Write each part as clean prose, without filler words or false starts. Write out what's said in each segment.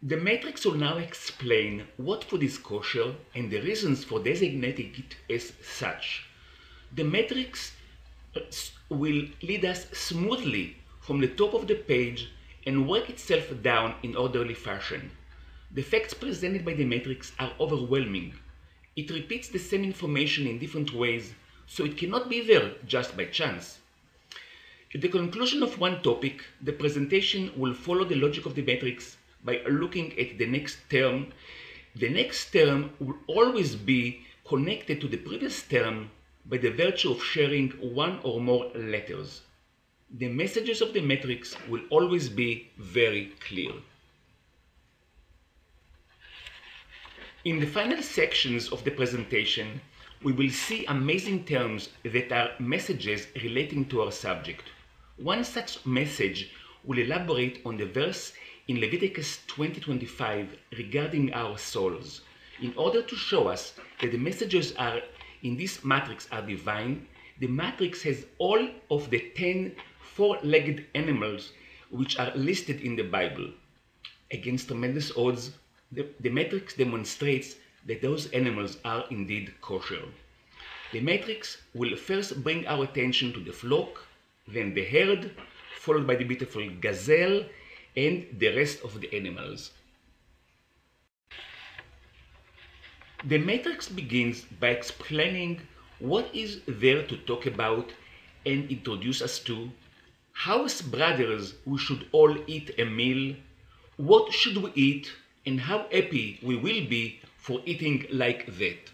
The matrix will now explain what food is kosher and the reasons for designating it as such. The matrix will lead us smoothly from the top of the page and work itself down in orderly fashion. The facts presented by the matrix are overwhelming. It repeats the same information in different ways, so it cannot be there just by chance. At the conclusion of one topic, the presentation will follow the logic of the matrix by looking at the next term. The next term will always be connected to the previous term by the virtue of sharing one or more letters. The messages of the matrix will always be very clear. In the final sections of the presentation, we will see amazing terms that are messages relating to our subject. One such message will elaborate on the verse in Leviticus 20:25 regarding our souls. In order to show us that the messages in this matrix are divine, the matrix has all of the 10 four-legged animals which are listed in the Bible. Against tremendous odds, the matrix demonstrates that those animals are indeed kosher. The matrix will first bring our attention to the flock, then the herd, followed by the beautiful gazelle and the rest of the animals. The matrix begins by explaining what is there to talk about and introduce us to, how as brothers we should all eat a meal, what should we eat, and how happy we will be for eating like that.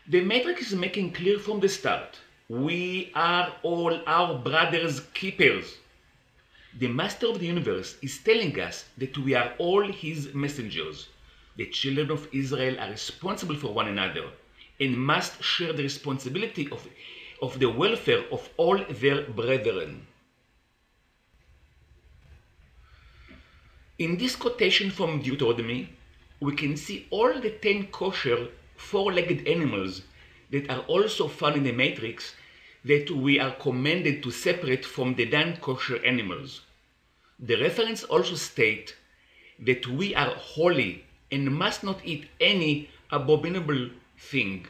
The matrix is making clear from the start, we are all our brothers' keepers. The Master of the Universe is telling us that we are all his messengers. The children of Israel are responsible for one another and must share the responsibility of the welfare of all their brethren. In this quotation from Deuteronomy, we can see all the 10 kosher four-legged animals that are also found in the matrix that we are commanded to separate from the non-kosher animals. The reference also states that we are holy and must not eat any abominable thing.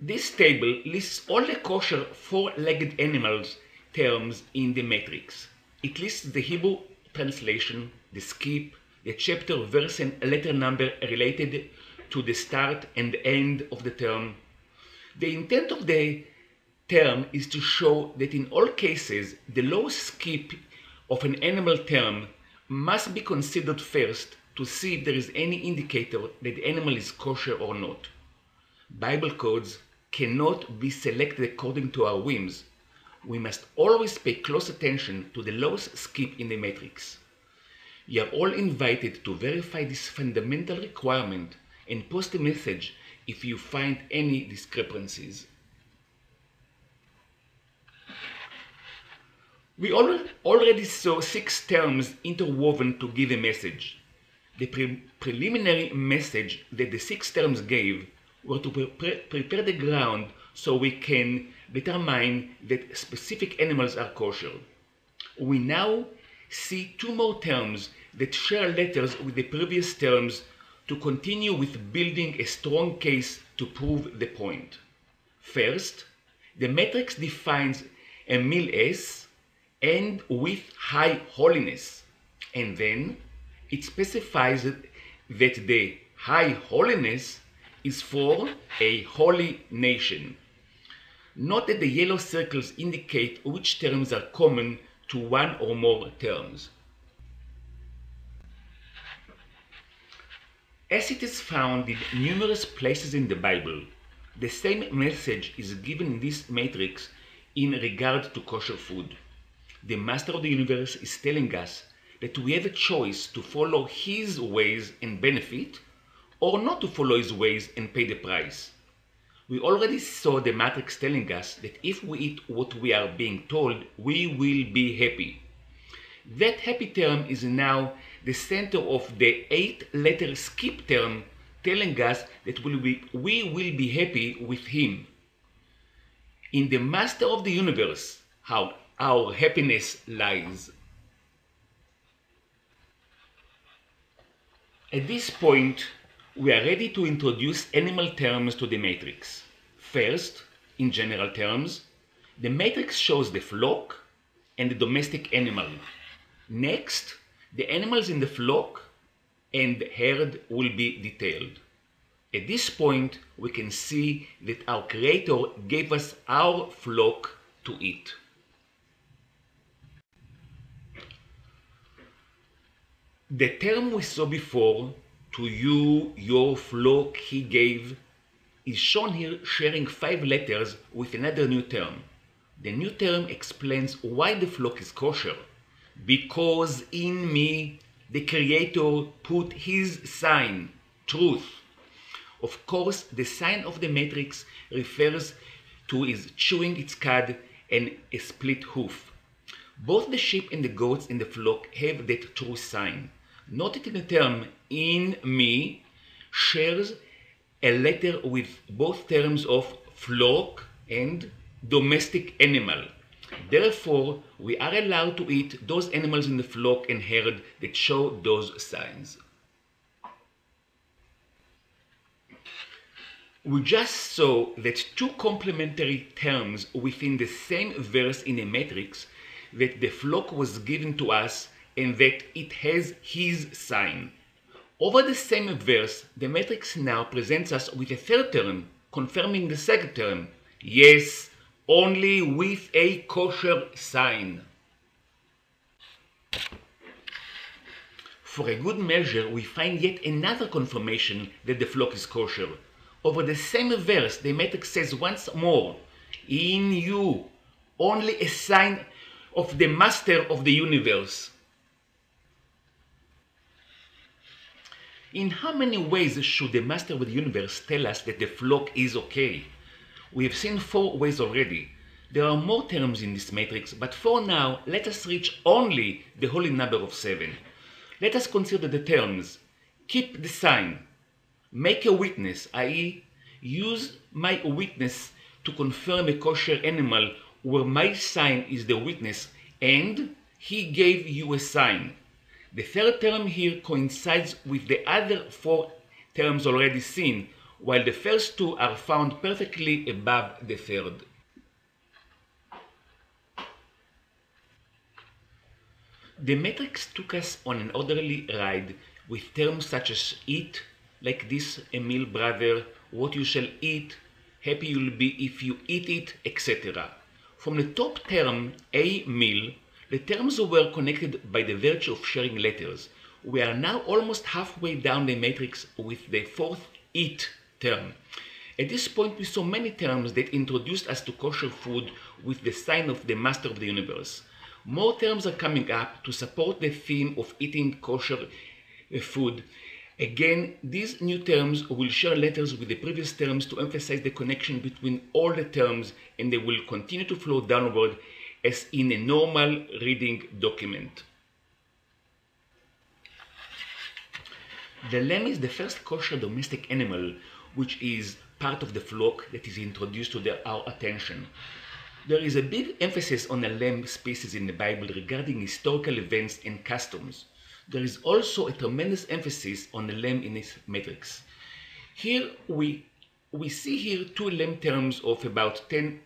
This table lists all the kosher four-legged animals terms in the matrix. It lists the Hebrew translation, the skip, the chapter, verse, and letter number related to the start and end of the term. The intent of the term is to show that in all cases, the lowest skip of an animal term must be considered first to see if there is any indicator that the animal is kosher or not. Bible codes cannot be selected according to our whims. We must always pay close attention to the lowest skip in the matrix. You are all invited to verify this fundamental requirement and post a message if you find any discrepancies. We already saw 6 terms interwoven to give a message. The preliminary message that the 6 terms gave were to prepare the ground so we can determine that specific animals are kosher. We now see 2 more terms that share letters with the previous terms to continue with building a strong case to prove the point. First, the matrix defines a meal as and with high holiness, and then it specifies that the high holiness is for a holy nation. Note that the yellow circles indicate which terms are common to one or more terms. As it is found in numerous places in the Bible, the same message is given in this matrix in regard to kosher food. The Master of the Universe is telling us that we have a choice to follow his ways and benefit, or not to follow his ways and pay the price. We already saw the matrix telling us that if we eat what we are being told, we will be happy. That happy term is now the center of the 8-letter skip term, telling us that we will be happy with him. In the master of the universe, how our happiness lies. At this point, we are ready to introduce animal terms to the matrix. First, in general terms, the matrix shows the flock and the domestic animal. Next, the animals in the flock and herd will be detailed. At this point, we can see that our Creator gave us our flock to eat. The term we saw before, to you, your flock, he gave, is shown here sharing 5 letters with another new term. The new term explains why the flock is kosher. Because in me, the Creator put his sign, truth. Of course, the sign of the matrix refers to his chewing its cud and a split hoof. Both the sheep and the goats in the flock have that true sign. Note that the term in me shares a letter with both terms of flock and domestic animal. Therefore, we are allowed to eat those animals in the flock and herd that show those signs. We just saw that 2 complementary terms within the same verse in a matrix, that the flock was given to us and that it has his sign. Over the same verse, the matrix now presents us with a 3rd term, confirming the 2nd term. Yes, only with a kosher sign. For a good measure, we find yet another confirmation that the flock is kosher. Over the same verse, the matrix says once more, in you, only a sign of the master of the universe. In how many ways should the master of the universe tell us that the flock is okay? We have seen 4 ways already. There are more terms in this matrix, but for now, let us reach only the holy number of 7. Let us consider the terms. Keep the sign. Make a witness, i.e., use my witness to confirm a kosher animal where my sign is the witness, and he gave you a sign. The 3rd term here coincides with the other 4 terms already seen, while the first 2 are found perfectly above the 3rd. The matrix took us on an orderly ride with terms such as eat, like this a meal, brother, what you shall eat, happy you'll be if you eat it, etc. From the top term, a meal, the terms were connected by the virtue of sharing letters. We are now almost halfway down the matrix with the 4th eat term. At this point, we saw many terms that introduced us to kosher food with the sign of the master of the universe. More terms are coming up to support the theme of eating kosher food. Again, these new terms will share letters with the previous terms to emphasize the connection between all the terms, and they will continue to flow downward as in a normal reading document. The lamb is the first kosher domestic animal which is part of the flock that is introduced to our attention. There is a big emphasis on the lamb species in the Bible regarding historical events and customs. There is also a tremendous emphasis on the lamb in this matrix. Here we see here 2 lamb terms of about 10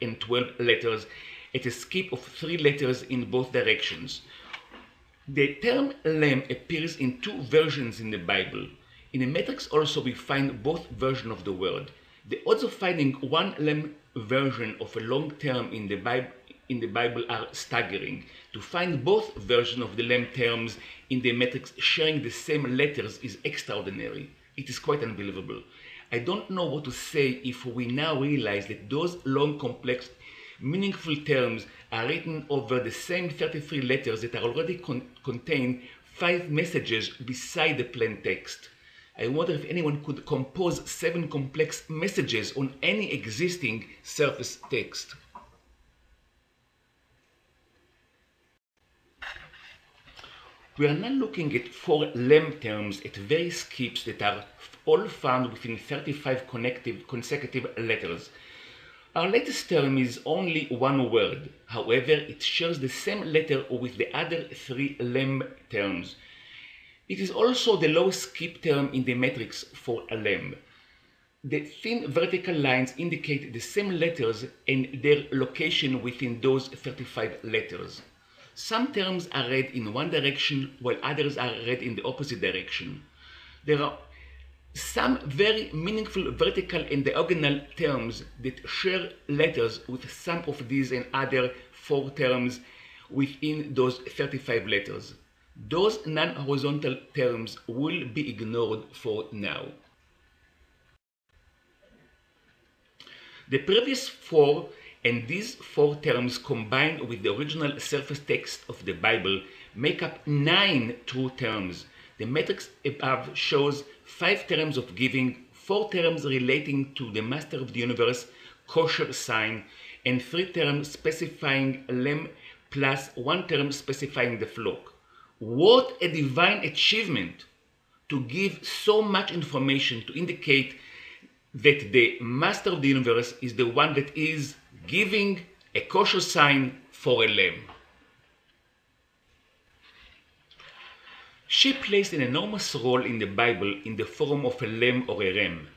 and 12 letters at a skip of 3 letters in both directions. The term lamb appears in 2 versions in the Bible. In the matrix also we find both versions of the word. The odds of finding one lamb version of a long term in the Bible are staggering. To find both versions of the lamb terms in the matrix sharing the same letters is extraordinary. It is quite unbelievable. I don't know what to say if we now realize that those long, complex, meaningful terms are written over the same 33 letters that are already contain 5 messages beside the plain text. I wonder if anyone could compose 7 complex messages on any existing surface text. We are now looking at 4 lamb terms at various skips that are all found within 35 consecutive letters. Our latest term is only one word. However, it shares the same letter with the other three lamb terms. It is also the lowest skip term in the matrix for a lamb. The thin vertical lines indicate the same letters and their location within those 35 letters. Some terms are read in one direction while others are read in the opposite direction. There are some very meaningful vertical and diagonal terms that share letters with some of these and other 4 terms within those 35 letters. Those non-horizontal terms will be ignored for now. The previous 4 and these 4 terms combined with the original surface text of the Bible make up 9 true terms. The matrix above shows 5 terms of giving, 4 terms relating to the Master of the Universe, kosher sign, and 3 terms specifying lamb plus 1 term specifying the flock. What a divine achievement to give so much information to indicate that the Master of the Universe is the one that is giving a kosher sign for a lamb. Sheep plays an enormous role in the Bible in the form of a lamb or a ram.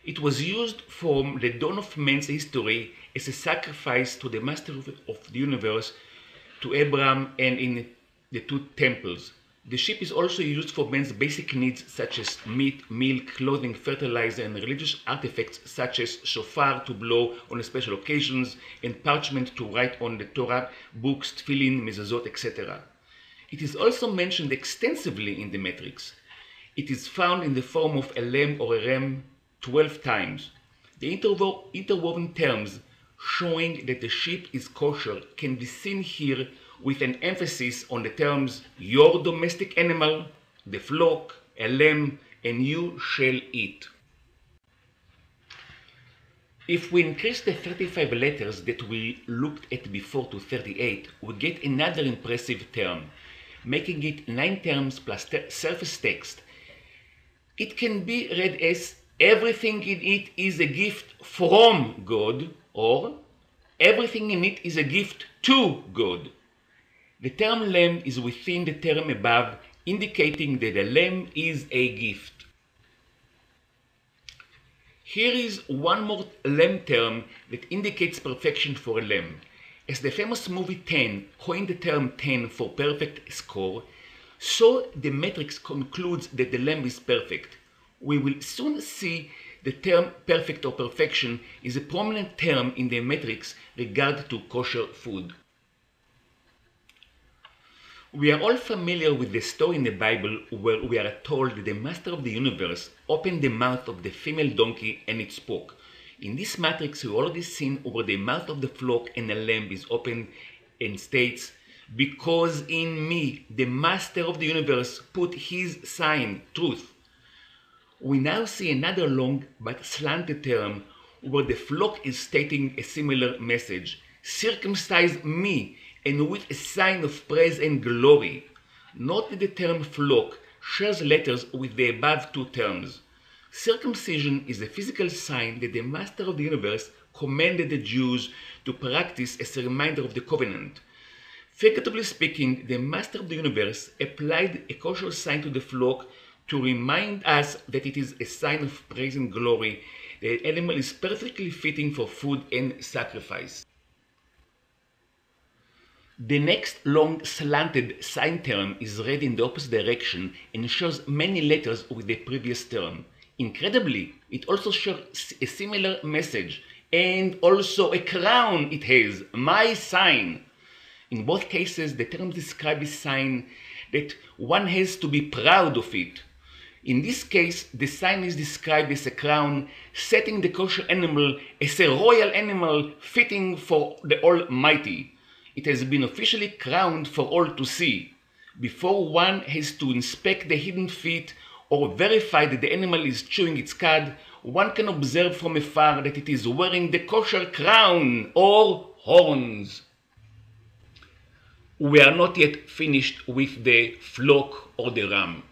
It was used from the dawn of man's history as a sacrifice to the Master of the Universe, to Abraham, and in the 2 temples. The sheep is also used for man's basic needs such as meat, milk, clothing, fertilizer, and religious artifacts such as shofar to blow on special occasions and parchment to write on the Torah, books, tefillin, mezuzot, etc. It is also mentioned extensively in the matrix. It is found in the form of a lamb or a ram 12 times. The interwoven terms showing that the sheep is kosher can be seen here with an emphasis on the terms your domestic animal, the flock, a lamb, and you shall eat. If we increase the 35 letters that we looked at before to 38, we get another impressive term, making it 9 terms plus surface text. It can be read as everything in it is a gift from God, or everything in it is a gift to God. The term lamb is within the term above, indicating that the lamb is a gift. Here is one more lamb term that indicates perfection for a lamb. As the famous movie 10 coined the term 10 for perfect score, so the matrix concludes that the lamb is perfect. We will soon see the term perfect or perfection is a prominent term in the matrix regard to kosher food. We are all familiar with the story in the Bible where we are told that the Master of the Universe opened the mouth of the female donkey and it spoke. In this matrix we already seen where the mouth of the flock and the lamb is opened and states, because in me the Master of the Universe put his sign, truth. We now see another long but slanted term where the flock is stating a similar message, circumcise me, and with a sign of praise and glory. Note that the term flock shares letters with the above 2 terms. Circumcision is a physical sign that the Master of the Universe commanded the Jews to practice as a reminder of the covenant. Figuratively speaking, the Master of the Universe applied a kosher sign to the flock to remind us that it is a sign of praise and glory. The animal is perfectly fitting for food and sacrifice. The next long slanted sign term is read in the opposite direction and shares many letters with the previous term. Incredibly, it also shares a similar message, and also a crown it has, my sign. In both cases, the terms describe a sign that one has to be proud of it. In this case, the sign is described as a crown, setting the kosher animal as a royal animal fitting for the Almighty. It has been officially crowned for all to see. Before one has to inspect the hidden feet or verify that the animal is chewing its cud, one can observe from afar that it is wearing the kosher crown or horns. We are not yet finished with the flock or the ram.